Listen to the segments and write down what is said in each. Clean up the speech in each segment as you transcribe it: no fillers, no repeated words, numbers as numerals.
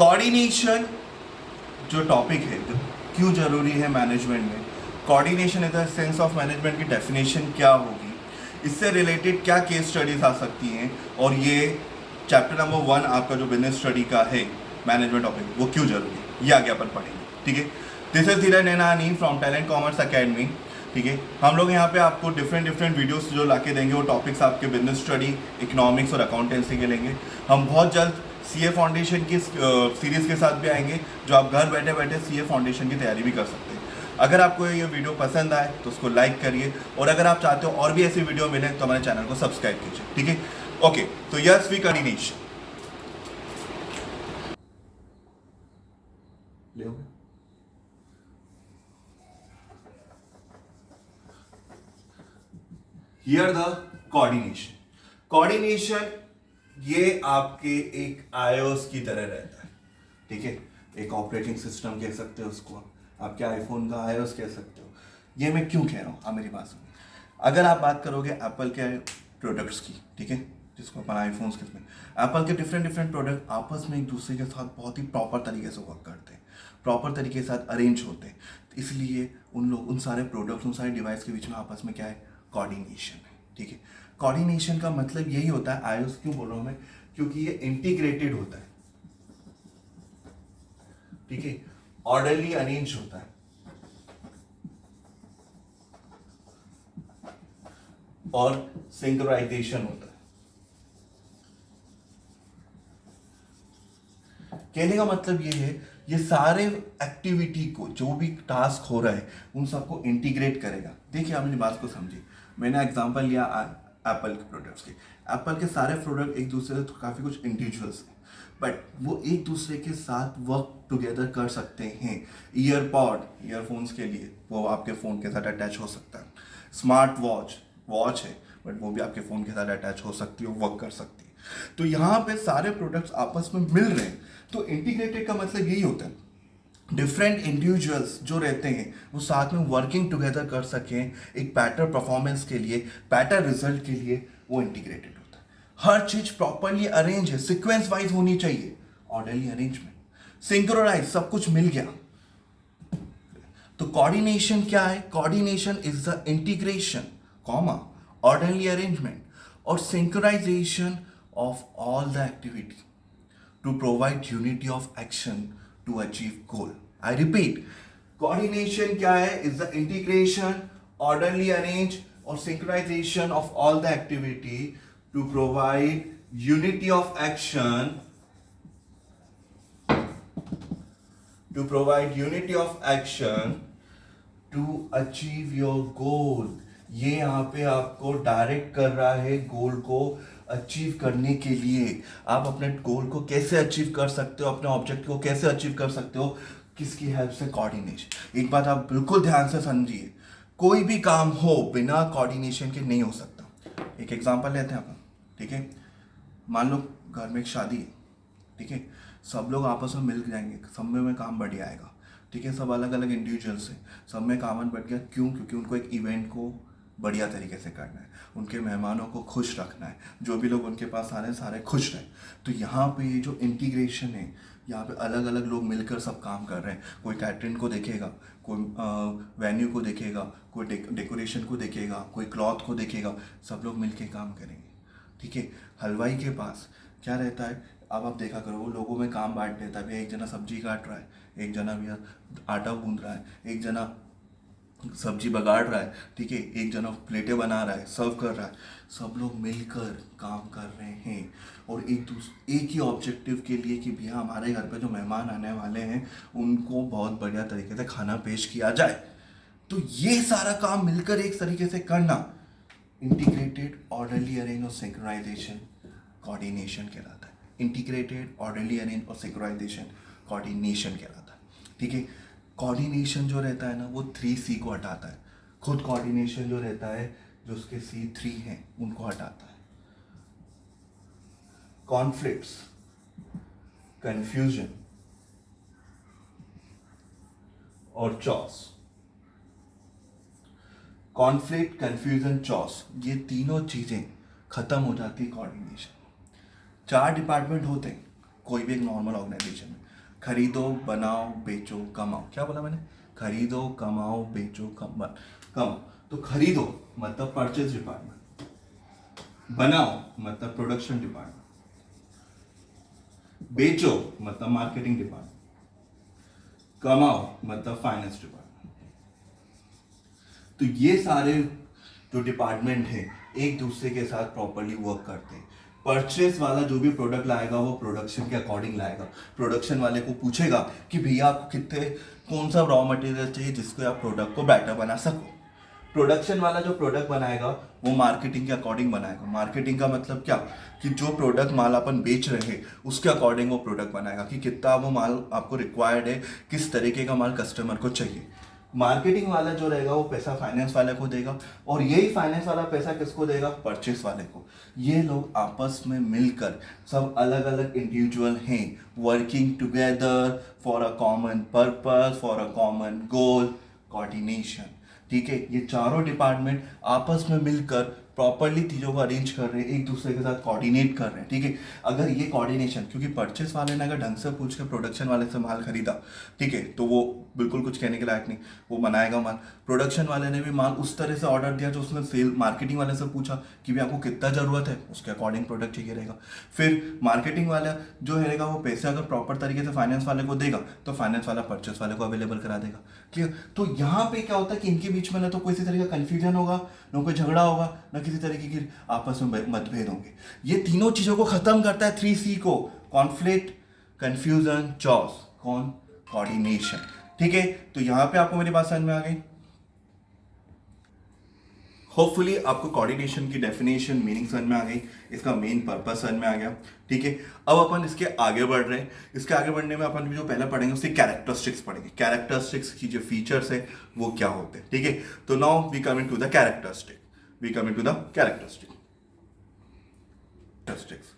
Coordination जो topic है तो क्यों जरूरी है मैनेजमेंट में, coordination in the sense of management की डेफिनेशन क्या होगी, इससे रिलेटेड क्या केस स्टडीज आ सकती हैं, और ये चैप्टर नंबर 1 आपका जो बिजनेस स्टडी का है मैनेजमेंट टॉपिक वो क्यों जरूरी है, ये आगे अपन पढ़ेंगे। ठीक है, this is Dheeraj Nainani from Talent Commerce Academy. ठीक है, हम लोग यहाँ पे आपको डिफरेंट वीडियोस जो लाके देंगे वो टॉपिक्स आपके बिजनेस स्टडी, इकोनॉमिक्स और अकाउंटेंसी के लेंगे। हम बहुत जल्द सीए फाउंडेशन की सीरीज़ के साथ भी आएंगे, जो आप घर बैठे बैठे सीए फाउंडेशन की तैयारी भी कर सकते हैं। अगर आपको ये वीडियो पसंद आए तो उसको लाइक करिए, और अगर आप चाहते हो और भी ऐसी वीडियो मिले तो हमारे चैनल को सब्सक्राइब कीजिए। ठीक है, ओके, तो yes we coordination here the coordination. Coordination ये आपके एक आईओएस की तरह रहता है। ठीक है, एक ऑपरेटिंग सिस्टम कह सकते हो उसको, आपके आईफोन का आईओएस कह सकते हो। ये मैं क्यों कह रहा हूँ, आप मेरी बात सुनिए। अगर आप बात करोगे एप्पल के प्रोडक्ट्स की, ठीक है, जिसको अपन आईफोन्स कहते हैं, एप्पल के डिफरेंट प्रोडक्ट आपस में एक दूसरे के साथ बहुत ही प्रॉपर तरीके से वर्क करते हैं, प्रॉपर तरीके के साथ अरेंज होते हैं। इसलिए उन सारे प्रोडक्ट्स, उन सारे डिवाइस के बीच में आपस में क्या है, कोऑर्डिनेशन है। ठीक है, कोऑर्डिनेशन का मतलब यही होता है, आईओएस क्यों बोल रहा हूं मैं, क्योंकि ये इंटीग्रेटेड होता है। ठीक है, ऑर्डरली अरेंज होता है और सिंक्रोनाइजेशन होता है। कहने का मतलब ये है, ये सारे एक्टिविटी को, जो भी टास्क हो रहा है उन सबको इंटीग्रेट करेगा। देखिए, आप मेरी बात को समझिए। मैंने एग्जांपल लिया एप्पल के प्रोडक्ट्स के। एप्पल के सारे प्रोडक्ट एक दूसरे से काफ़ी कुछ इंडिविजुअल्स हैं, बट वो एक दूसरे के साथ वर्क टुगेदर कर सकते हैं। ईयरपॉड, ईयरफोन्स के लिए वो आपके फ़ोन के साथ अटैच हो सकता है। स्मार्ट वॉच है, बट वो भी आपके फ़ोन के साथ अटैच हो सकती है, वर्क कर सकती है। तो यहाँ पे सारे प्रोडक्ट्स आपस में मिल रहे हैं, तो इंटीग्रेटेड का मतलब यही होता है, डिफरेंट इंडिविजुअल्स जो रहते हैं वो साथ में वर्किंग टुगेदर कर सकें एक बेटर परफॉर्मेंस के लिए, बेटर रिजल्ट के लिए, वो इंटीग्रेटेड होता है। हर चीज प्रॉपरली अरेंज है, सीक्वेंस वाइज होनी चाहिए, ऑर्डरली अरेंजमेंट, सिंक्रोनाइज, सब कुछ मिल गया। तो कोऑर्डिनेशन क्या है, coordination is the integration, comma, orderly arrangement और synchronisation of all the activity to provide unity of action to achieve goal. I repeat, coordination क्या है, is the integration, orderly arrange or synchronization of all the activity to provide unity of action, to provide unity of action to achieve your goal. ये यहाँ पे आपको direct कर रहा है गोल को अचीव करने के लिए। आप अपने गोल को कैसे अचीव कर सकते हो, अपने ऑब्जेक्ट को कैसे अचीव कर सकते हो, किसकी हेल्प से, कोऑर्डिनेशन। एक बात आप बिल्कुल ध्यान से समझिए, कोई भी काम हो बिना कोऑर्डिनेशन के नहीं हो सकता। एक एग्जांपल लेते हैं अपन। ठीक है, मान लो घर में एक शादी है, ठीक है, सब लोग आपस में मिल जाएंगे, सब में काम बढ़िया आएगा। ठीक है, सब अलग अलग इंडिविजुअल्स हैं, सब में काम बढ़ गया। क्यों? क्योंकि उनको एक इवेंट को बढ़िया तरीके से करना है, उनके मेहमानों को खुश रखना है, जो भी लोग उनके पास आ रहे हैं सारे खुश रहें। तो यहाँ पे ये जो इंटीग्रेशन है, यहाँ पे अलग अलग लोग मिलकर सब काम कर रहे हैं। कोई कैटरिंग को देखेगा, कोई वेन्यू को देखेगा, कोई डेकोरेशन को देखेगा, कोई क्लॉथ को देखेगा, सब लोग मिलके काम करेंगे। ठीक है, हलवाई के पास क्या रहता है, अब आप देखा करो, वो लोगों में काम बांट देता है। भैया एक जना सब्जी काट रहा है, एक जना भैया आटा गूंद रहा है, एक जना सब्जी बगाड़ रहा है, ठीक है, एक जना प्लेटें बना रहा है, सर्व कर रहा है। सब लोग मिलकर काम कर रहे हैं और एक ही ऑब्जेक्टिव के लिए कि भैया हमारे घर पे जो मेहमान आने वाले हैं उनको बहुत बढ़िया तरीके से खाना पेश किया जाए। तो ये सारा काम मिलकर एक तरीके से करना इंटीग्रेटेड, ऑर्डरली अरेंज और सिंक्रोनाइजेशन कोऑर्डिनेशन कहलाता है। इंटीग्रेटेड, ऑर्डरली अरेंज और सिंक्रोनाइजेशन कोऑर्डिनेशन कहलाता है। ठीक है, कोऑर्डिनेशन जो रहता है ना, वो 3C को हटाता है। खुद कोऑर्डिनेशन जो रहता है, जो उसके C3 हैं उनको हटाता है। कॉन्फ्लिक्ट्स, कंफ्यूजन और चॉस। कॉन्फ्लिक्ट, कंफ्यूजन, चॉस, ये तीनों चीजें खत्म हो जाती है कोऑर्डिनेशन। 4 डिपार्टमेंट होते हैं कोई भी एक नॉर्मल ऑर्गेनाइजेशन में। खरीदो, बनाओ, बेचो, कमाओ। क्या बोला मैंने? खरीदो, कमाओ, बेचो, कमाओ। तो खरीदो मतलब परचेज डिपार्टमेंट, बनाओ मतलब प्रोडक्शन डिपार्टमेंट, बेचो मतलब मार्केटिंग डिपार्टमेंट, कमाओ मतलब फाइनेंस डिपार्टमेंट। तो ये सारे जो डिपार्टमेंट है एक दूसरे के साथ प्रॉपरली वर्क करते हैं। परचेस वाला जो भी प्रोडक्ट लाएगा वो प्रोडक्शन के अकॉर्डिंग लाएगा। प्रोडक्शन वाले को पूछेगा कि भैया आपको कितने, कौन सा रॉ मटेरियल चाहिए जिसको आप प्रोडक्ट को बेटर बना सको। प्रोडक्शन वाला जो प्रोडक्ट बनाएगा वो मार्केटिंग के अकॉर्डिंग बनाएगा। मार्केटिंग का मतलब क्या, कि जो प्रोडक्ट माल अपन बेच रहे हैं उसके अकॉर्डिंग वो प्रोडक्ट बनाएगा, कि कितना वो माल आपको रिक्वायर्ड है, किस तरीके का माल कस्टमर को चाहिए। मार्केटिंग वाला जो रहेगा वो पैसा फाइनेंस वाले को देगा, और यही फाइनेंस वाला पैसा किसको देगा? परचेस वाले को। ये लोग आपस में मिलकर, सब अलग अलग इंडिविजुअल हैं, working together for a common purpose, for a common goal, coordination. ठीक है, ये चारों डिपार्टमेंट आपस में मिलकर प्रॉपरली चीज़ों को अरेंज कर रहे हैं, एक दूसरे के साथ कोऑर्डिनेट कर रहे हैं। ठीक है, अगर ये कोऑर्डिनेशन, क्योंकि परचेस वाले ने अगर ढंग से पूछ के प्रोडक्शन वाले से माल खरीदा, ठीक है, तो वो बिल्कुल कुछ कहने के लायक नहीं, वो बनाएगा माल। प्रोडक्शन वाले ने भी माल उस तरह से ऑर्डर दिया जो उसने सेल मार्केटिंग वाले से पूछा कि भाई आपको कितना ज़रूरत है, उसके अकॉर्डिंग प्रोडक्ट चाहिए रहेगा। फिर मार्केटिंग वाला जो रहेगा वो पैसे अगर प्रॉपर तरीके से फाइनेंस वाले को देगा तो फाइनेंस वाला परचेस वाले को अवेलेबल करा देगा। क्लियर? तो यहाँ पे क्या होता है कि इनके बीच में ना तो किसी तरह का कंफ्यूजन होगा, ना कोई झगड़ा होगा, ना किसी तरीके की आपस में मतभेद होंगे। ये तीनों चीजों को खत्म करता है 3C को, कॉन्फ्लिक्ट, कंफ्यूजन, चॉस। कौन? कोऑर्डिनेशन। ठीक है, तो यहां पे आपको मेरी बात समझ में आ गई। होपफुली आपको कोऑर्डिनेशन की डेफिनेशन, मीनिंग समझ में आ गई, इसका मेन पर्पस समझ में आ गया। ठीक है, अब अपन इसके आगे बढ़ रहे हैं। इसके आगे बढ़ने में अपन जो पहले पढ़ेंगे उसकी कैरेक्टरिस्टिक्स पढ़ेंगे। कैरेक्टरिस्टिक्स की जो फीचर्स है वो क्या होते हैं। ठीक है, तो now we coming to the characteristic, we coming to the characteristic,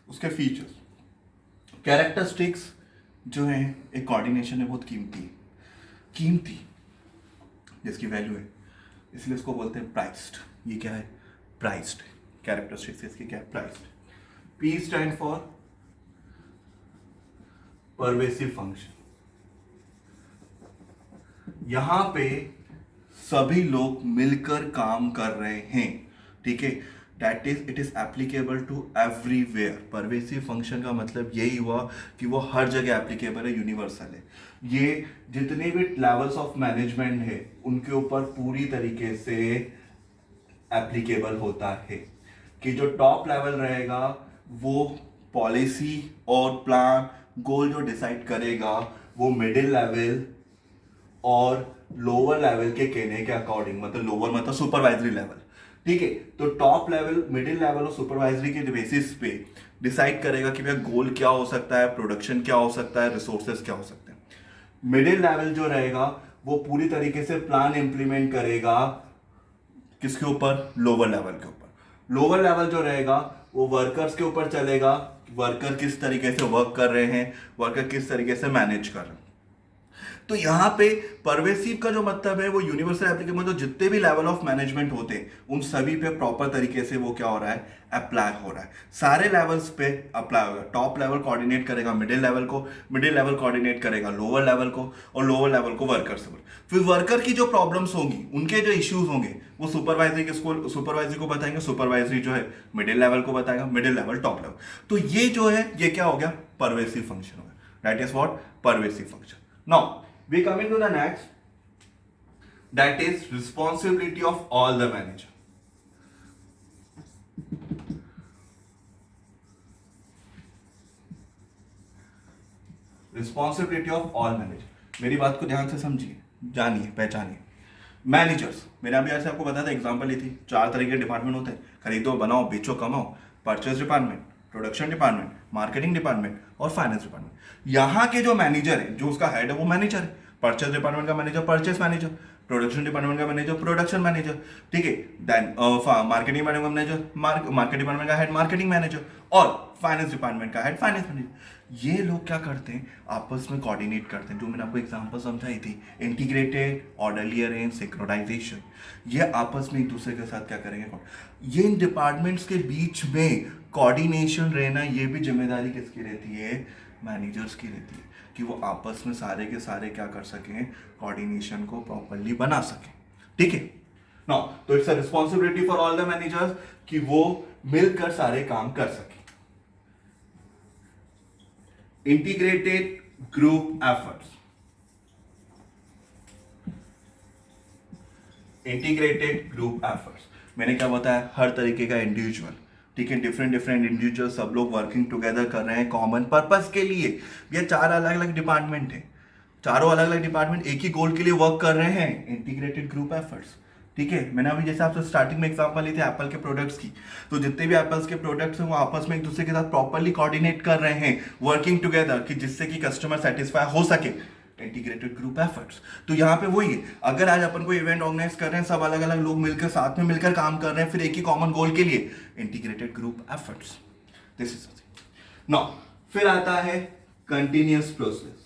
उसके फीचर्स। कैरेक्टरिस्टिक्स जो है एक कोऑर्डिनेशन है, बहुत कीमती है, कीमती जिसकी वैल्यू है, इसलिए इसको बोलते हैं प्राइस्ड। ये क्या है? प्राइस्ड। कैरेक्टरिस्टिक्स इसकी क्या है? Priced. P stand for pervasive function. यहां पे सभी लोग मिलकर काम कर रहे हैं। ठीक है, that is it is applicable to everywhere. Pervasive function का मतलब यही हुआ कि वो हर जगह एप्लीकेबल है, यूनिवर्सल है। ये जितने भी लेवल्स ऑफ मैनेजमेंट है उनके ऊपर पूरी तरीके से एप्लीकेबल होता है। कि जो टॉप लेवल रहेगा वो पॉलिसी और प्लान, गोल जो डिसाइड करेगा वो मिडिल लेवल और लोअर लेवल के कहने के अकॉर्डिंग, मतलब लोअर मतलब सुपरवाइजरी लेवल। ठीक है, तो टॉप लेवल, मिडिल लेवल और सुपरवाइजरी के बेसिस पे डिसाइड करेगा कि भैया गोल क्या हो सकता है, प्रोडक्शन क्या हो सकता है, रिसोर्सेज क्या हो सकते हैं। मिडिल लेवल जो रहेगा वो पूरी तरीके से प्लान इंप्लीमेंट करेगा किसके ऊपर? लोअर लेवल के ऊपर। लोअर लेवल जो रहेगा वो वर्कर्स के ऊपर चलेगा, वर्कर किस तरीके से वर्क कर रहे हैं, वर्कर किस तरीके से मैनेज कर रहे हैं। तो यहां पे परवेसिव का जो मतलब है वो यूनिवर्सल एप्लीकेबल, मतलब जितने भी लेवल ऑफ मैनेजमेंट होते हैं उन सभी पे प्रॉपर तरीके से वो क्या हो रहा है? अप्लाई हो रहा है। सारे लेवल्स पे अप्लाई होगा। टॉप लेवल कोऑर्डिनेट करेगा मिडिल लेवल को, मिडिल लेवल कोऑर्डिनेट करेगा लोअर लेवल को, और लोअर लेवल को वर्कर से। फिर वर्कर की जो प्रॉब्लम्स होंगी, उनके जो इश्यूज होंगे वो सुपरवाइजरी को बताएंगे, सुपरवाइजरी जो है मिडिल लेवल को बताएगा, मिडिल लेवल टॉप लेवल। तो ये जो है ये क्या हो गया? परवेसिव फंक्शन हो गया। That is what? Pervasive function. Now we coming to the next, that is responsibility of all the manager. Responsibility of all manager. मेरी बात को ध्यान से समझिए, जानिए, पहचानिए। मैनेजर्स, मैंने अभी ऐसे आपको बताया था, एग्जांपल ली थी, 4 तरह के डिपार्टमेंट होते हैं, खरीदो, बनाओ, बेचो, कमाओ। Purchase department, production department, marketing department और फाइनेंस डिपार्टमेंट। यहाँ के जो मैनेजर है, जो उसका हेड है वो मैनेजर है। परचेज डिपार्टमेंट का manager purchase manager, production department का मैनेजर प्रोडक्शन मैनेजर। ठीक है, देन मार्केटिंग डिपार्टमेंट का मैनेजर मार्केट डिपार्टमेंट का हेड मार्केटिंग मैनेजर, और फाइनेंस डिपार्टमेंट का हेड फाइनेंस मैनेजर। ये लोग क्या करते हैं? आपस में कोऑर्डिनेट करते हैं, जो मैंने आपको एग्जांपल समझाई थी, इंटीग्रेटेड, ऑर्डरली अरेंज, सिंक्रोनाइजेशन। ये आपस में एक दूसरे के साथ क्या करेंगे? ये इन डिपार्टमेंट्स के बीच में कोऑर्डिनेशन रहना, ये भी जिम्मेदारी किसकी रहती है? मैनेजर्स की रहती है कि वो आपस में सारे के सारे क्या कर सकें, कोऑर्डिनेशन को प्रॉपरली बना सकें, ठीक है ना। तो it's a responsibility for all the managers कि वो मिलकर सारे काम कर सकें। Integrated group efforts, integrated group efforts, मैंने क्या बताया, हर तरीके का इंडिविजुअल, ठीक है, डिफरेंट डिफरेंट इंडिविजुअल सब लोग वर्किंग टुगेदर कर रहे हैं कॉमन पर्पस के लिए। ये 4 अलग अलग डिपार्टमेंट है, चारों अलग अलग डिपार्टमेंट एक ही गोल के लिए वर्क कर रहे हैं, इंटीग्रेटेड ग्रुप एफर्ट्स, ठीक है। मैंने अभी जैसे आपसे स्टार्टिंग में एग्जांपल ली थी एप्पल के प्रोडक्ट्स की, तो जितने भी एप्पल्स के प्रोडक्ट्स हैं वो आपस में एक दूसरे के साथ प्रॉपरली कोऑर्डिनेट कर रहे हैं, वर्किंग टुगेदर, कि जिससे कि कस्टमर सेटिस्फाई हो सके, इंटीग्रेटेड ग्रुप एफर्ट्स। तो यहाँ पे वही है, अगर आज अपन को इवेंट ऑर्गेनाइज कर रहे हैं, सब अलग अलग लोग मिलकर साथ में मिलकर काम कर रहे हैं, फिर एक ही कॉमन गोल के लिए, integrated group efforts, this is now. फिर आता है कंटिन्यूअस प्रोसेस।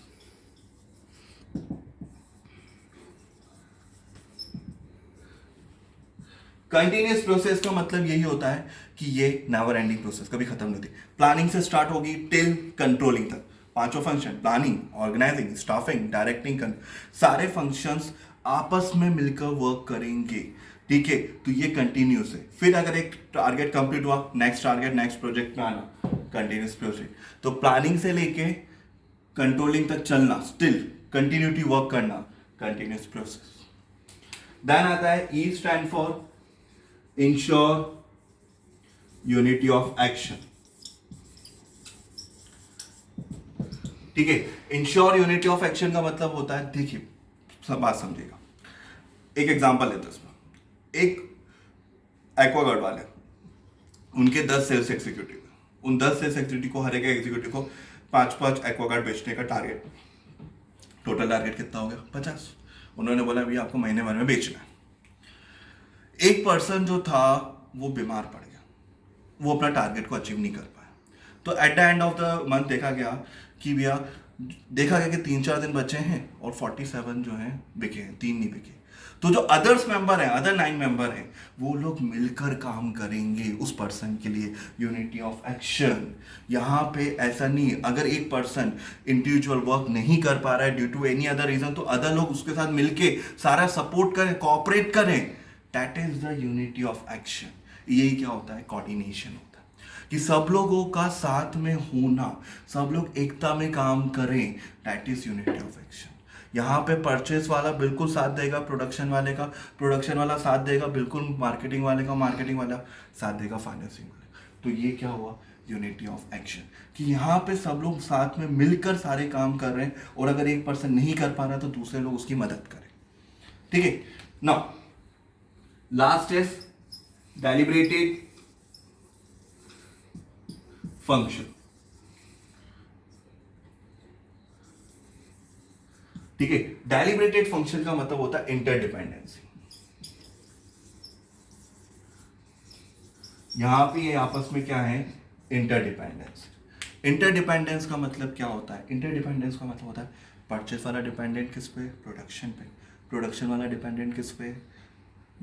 कंटिन्यूअस प्रोसेस का मतलब यही होता है कि ये नेवर एंडिंग प्रोसेस, कभी खत्म नहीं होती। प्लानिंग से स्टार्ट होगी टिल कंट्रोलिंग तक, पांचों function, planning, organising, staffing, directing, सारे फंक्शंस आपस में मिलकर वर्क करेंगे, ठीक है। तो ये कंटिन्यूस है। फिर अगर एक टारगेट कंप्लीट हुआ, नेक्स्ट टारगेट, नेक्स्ट प्रोजेक्ट में आना, कंटिन्यूस प्रोजेक्ट। तो प्लानिंग से लेके कंट्रोलिंग तक चलना, स्टिल कंटिन्यूटी वर्क करना, कंटिन्यूस प्रोसेस। देन आता है E stand for ensure unity of action, ठीक है। इंश्योर यूनिटी ऑफ एक्शन का मतलब होता है, देखिए सब बात समझेगा, एक एग्जांपल लेते हैं इसमें। एक एक्वागार्ड वाले, उनके 10 सेल्स एग्जीक्यूटिव, उन 10 सेल्स एग्जीक्यूटिव को, हर एक एग्जीक्यूटिव को 5-5 एक्वागार्ड बेचने का टारगेट, टोटल टारगेट कितना हो गया, 50। उन्होंने बोला अभी आपको महीने भर में बेचना है। एक पर्सन जो था वो बीमार पड़ गया, वो अपना टारगेट को अचीव नहीं कर पाया। तो at the end of the month देखा गया कि भैया, देखा गया कि 3-4 दिन बचे हैं और 47 जो हैं बिके हैं, 3 नहीं बिके। तो जो अदर्स मेंबर हैं, अदर 9 मेंबर हैं, वो लोग मिलकर काम करेंगे उस पर्सन के लिए, यूनिटी ऑफ एक्शन। यहाँ पे ऐसा नहीं, अगर एक पर्सन इंडिविजुअल वर्क नहीं कर पा रहा है due to any other reason, तो अदर लोग उसके साथ मिलके सारा सपोर्ट करें, कोऑपरेट करें, that is the unity of action. यही क्या होता है, कोऑर्डिनेशन होता है, कि सब लोगों का साथ में होना, सब लोग एकता में काम करें, that is unity of action. यहाँ पे परचेस वाला बिल्कुल साथ देगा प्रोडक्शन वाले का, प्रोडक्शन वाला साथ देगा बिल्कुल मार्केटिंग वाले का, मार्केटिंग वाला साथ देगा फाइनेंसिंग वाले। तो ये क्या हुआ, यूनिटी ऑफ एक्शन, कि यहाँ पे सब लोग साथ में मिलकर सारे काम कर रहे हैं, और अगर एक पर्सन नहीं कर पा रहा तो दूसरे लोग उसकी मदद करें, ठीक है। नाउ लास्ट इज डेलिब्रेटेड फंक्शन, ठीक है। डेलिब्रेटेड फंक्शन का मतलब होता है इंटरडिपेंडेंसी। यहां पे ये आपस में क्या है, इंटरडिपेंडेंस। इंटरडिपेंडेंस का मतलब क्या होता है, इंटरडिपेंडेंस का मतलब होता है परचेस वाला डिपेंडेंट किस पे, प्रोडक्शन पे, प्रोडक्शन वाला डिपेंडेंट किस पे,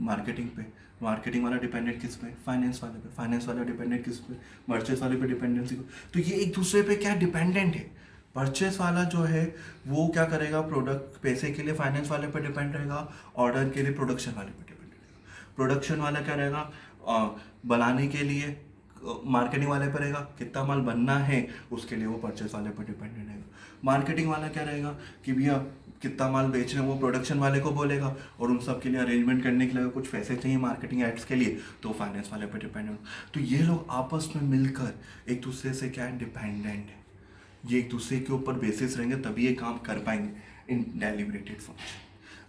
मार्केटिंग पे, मार्केटिंग वाला डिपेंडेंट किस पे, फाइनेंस वाले पे, फाइनेंस वाला डिपेंडेंट किस पे, परचेस वाले पे डिपेंडेंसी को। तो ये एक दूसरे पे क्या डिपेंडेंट है। परचेस वाला जो है वो क्या करेगा, प्रोडक्ट पैसे के लिए फाइनेंस वाले पे डिपेंड रहेगा, ऑर्डर के लिए प्रोडक्शन वाले पे डिपेंड रहेगा। प्रोडक्शन वाला क्या रहेगा, बनाने के लिए मार्केटिंग वाले पर रहेगा, कितना माल बनना है उसके लिए वो परचेस वाले पर डिपेंडेंट रहेगा। मार्केटिंग वाला क्या रहेगा कि भैया कितना माल बेच रहे हैं वो प्रोडक्शन वाले को बोलेगा, और उन सब के लिए अरेंजमेंट करने के लिए कुछ पैसे चाहिए मार्केटिंग एड्स के लिए, तो फाइनेंस वाले पर डिपेंडेंट। तो ये लोग आपस में मिलकर एक दूसरे से क्या डिपेंडेंट है, ये एक दूसरे के ऊपर बेसिस रहेंगे तभी ये काम कर पाएंगे इन डेलिब्रेटेड फंक्शन।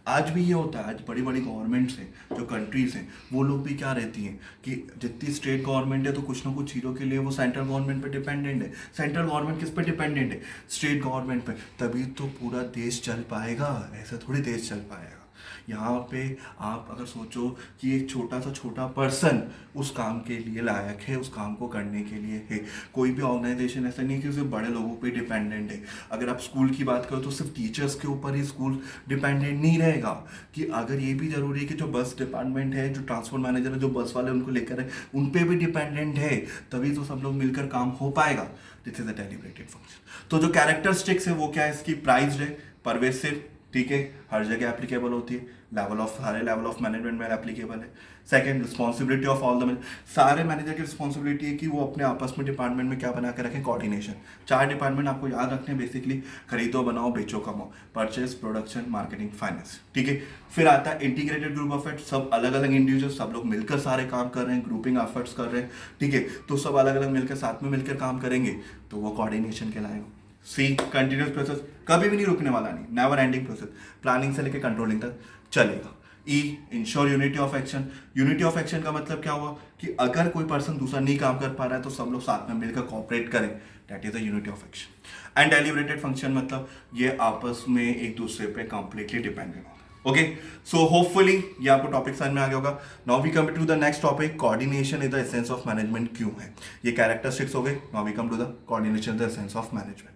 आज भी ये होता है, आज बड़ी बड़ी गवर्नमेंट्स हैं जो कंट्रीज हैं, वो लोग भी क्या रहती हैं कि जितनी स्टेट गवर्नमेंट है तो कुछ ना कुछ चीज़ों के लिए वो सेंट्रल गवर्नमेंट पे डिपेंडेंट है। सेंट्रल गवर्नमेंट किस पे डिपेंडेंट है, स्टेट गवर्नमेंट पे, तभी तो पूरा देश चल पाएगा, ऐसा थोड़ी देश चल पाएगा। यहाँ पे आप अगर सोचो कि एक छोटा पर्सन उस काम के लिए लायक है, उस काम को करने के लिए है। कोई भी ऑर्गेनाइजेशन ऐसा नहीं है कि सिर्फ बड़े लोगों पे डिपेंडेंट है। अगर आप स्कूल की बात करो तो सिर्फ टीचर्स के ऊपर ही स्कूल डिपेंडेंट नहीं रहेगा, कि अगर ये भी जरूरी है कि जो बस डिपार्टमेंट है, जो ट्रांसपोर्ट मैनेजर है, जो बस वाले उनको लेकर है, उन पे भी डिपेंडेंट है, तभी तो सब लोग मिलकर काम हो पाएगा। This is a deliberated function. तो जो कैरेक्टरिस्टिक्स है वो क्या है इसकी? प्राइज्ड है, परवेसिव, ठीक है, हर जगह एप्लीकेबल होती है, सारे लेवल ऑफ मैनेजमेंट में एप्लीकेबल है। Second, responsibility of all the, सारे मैनेजर की रिस्पॉन्सिबिलिटी है कि वो अपने आपस में डिपार्टमेंट में क्या बना के रखें? कोऑर्डिनेशन। 4 डिपार्टमेंट आपको याद रखने हैं बेसिकली, खरीदो, बनाओ, बेचो, कमाओ, परचेज, प्रोडक्शन, मार्केटिंग, फाइनेंस, ठीक है। फिर आता है इंटीग्रेटेड ग्रुप ऑफ एफर्ट्स, सब अलग अलग इंडिविजुअल, सब लोग मिलकर सारे काम कर रहे हैं, ग्रुपिंग एफर्ट्स कर रहे हैं, ठीक है, तो सब अलग अलग मिलकर साथ में मिलकर काम करेंगे, तो वो कोऑर्डिनेशन कहलाएगा। सी, कंटिन्यूस प्रोसेस, कभी भी नहीं रुकने वाला, नहीं, नेवर एंडिंग प्रोसेस, प्लानिंग से लेकर कंट्रोलिंग तक चलेगा। E, ensure unity of action. Unity of action का मतलब क्या हुआ कि अगर कोई पर्सन दूसरा नहीं काम कर पा रहा है तो सब लोग साथ में मिलकर कोऑपरेट करें, that is the unity of action. And deliberated function मतलब ये आपस में एक दूसरे पे कंप्लीटली डिपेंडेंट हो। ओके, सो होपफुली ये आपको टॉपिक समझ में आ गया होगा। Now we come to the next topic, coordination is the essence of management क्यों है। ये कैरेक्टरिस्टिक्स हो गए। Now we come to the coordination is the essence of management.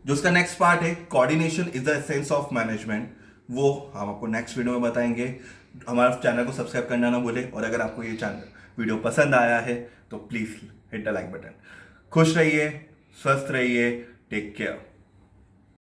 जो उसका नेक्स्ट पार्ट है, coordination is the essence of management, वो हम आपको नेक्स्ट वीडियो में बताएंगे। हमारे चैनल को सब्सक्राइब करना ना भूलें, और अगर आपको ये चैनल वीडियो पसंद आया है तो please hit the like button. खुश रहिए, स्वस्थ रहिए, टेक केयर।